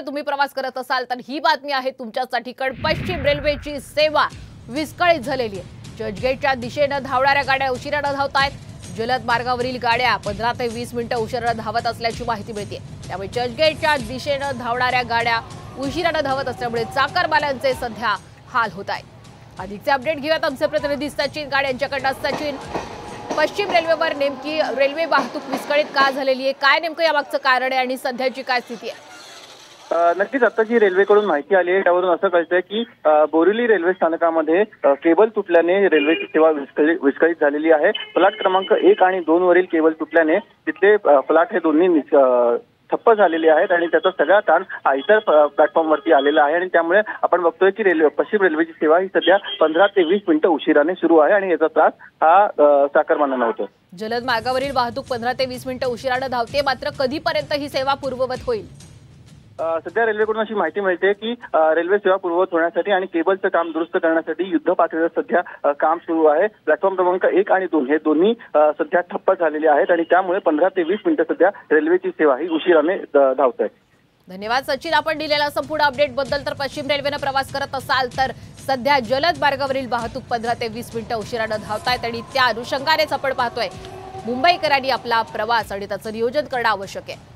तुम्ही प्रवास करत असाल तर ही बातमी आहे तुमच्यासाठी, कारण पश्चिम रेल्वेची सेवा विस्कळीत झालेली आहे। चर्चगेटच्या दिशेने धावणाऱ्या गाड्या उशिराने धावतायत। जलद मार्गावरील गाड्या 15 ते 20 मिनिटं उशिराने धावत असल्याची माहिती मिळते। त्यामुळे चर्चगेटच्या दिशेने धावणाऱ्या गाड्या उशिराने धावत असल्यामुळे चाकरमान्यांचे सध्या हाल होत आहेत। अधिकचे अपडेट घेऊयात आमचे प्रतिनिधी सचिन गाड यांच्याकडून। सचिन, पश्चिम रेल्वेवर नेमकी रेल्वे वाहतूक विस्कळीत का झालेली आहे, काय नेमकं यामागचं कारण आहे आणि सध्याची काय स्थिती आहे? नक्कीच आता जी रेल्वेकडून माहिती आली आहे त्यावरून असं कळतंय की बोरिवली रेल्वे स्थानकामध्ये केबल तुटल्याने रेल्वेची सेवा विस्कळीत झालेली आहे। फ्लॅट क्रमांक 1 आणि 2 वरील केबल तुटल्याने तिथले फ्लॅट हे दोन्ही ठप्प झालेले आहेत आणि त्याचा सगळा ताण इतर प्लॅटफॉर्मवरती आलेला आहे आणि त्यामुळे आपण बघतोय की पश्चिम रेल्वेची सेवा ही सध्या 15 ते 20 मिनिटं उशिराने सुरू आहे आणि याचा त्रास हा चाकरमान्यांना होतो। जलद मार्गावरील वाहतूक 15 ते 20 मिनिटं उशिराने धावते, मात्र कधीपर्यंत ही सेवा पूर्ववत होईल? सध्या रेल्वेकडून अशी माहिती मिळते की रेल्वे सेवा पूर्ववत होण्यासाठी आणि केबलचं काम दुरुस्त करण्यासाठी युद्ध पातळीवर सध्या काम सुरू आहे। प्लॅटफॉर्म क्रमांक 1 आणि 2 हे दोन्ही सध्या ठप्प झालेले आहेत आणि त्यामुळे 15 ते 20 मिनिटं सध्या रेल्वेची सेवा ही उशिराने धावत आहे। धन्यवाद सचिन, आपण दिलेल्या संपूर्ण अपडेट बद्दल। तर पश्चिम रेल्वेने प्रवास करत असाल तर सध्या जलद मार्गावरील वाहतूक 15 ते 20 मिनिटं उशिराने धावतायत आणि त्या अनुषंगानेच आपण पाहतोय मुंबईकरांनी आपला प्रवास आणि त्याचं नियोजन करणं आवश्यक आहे।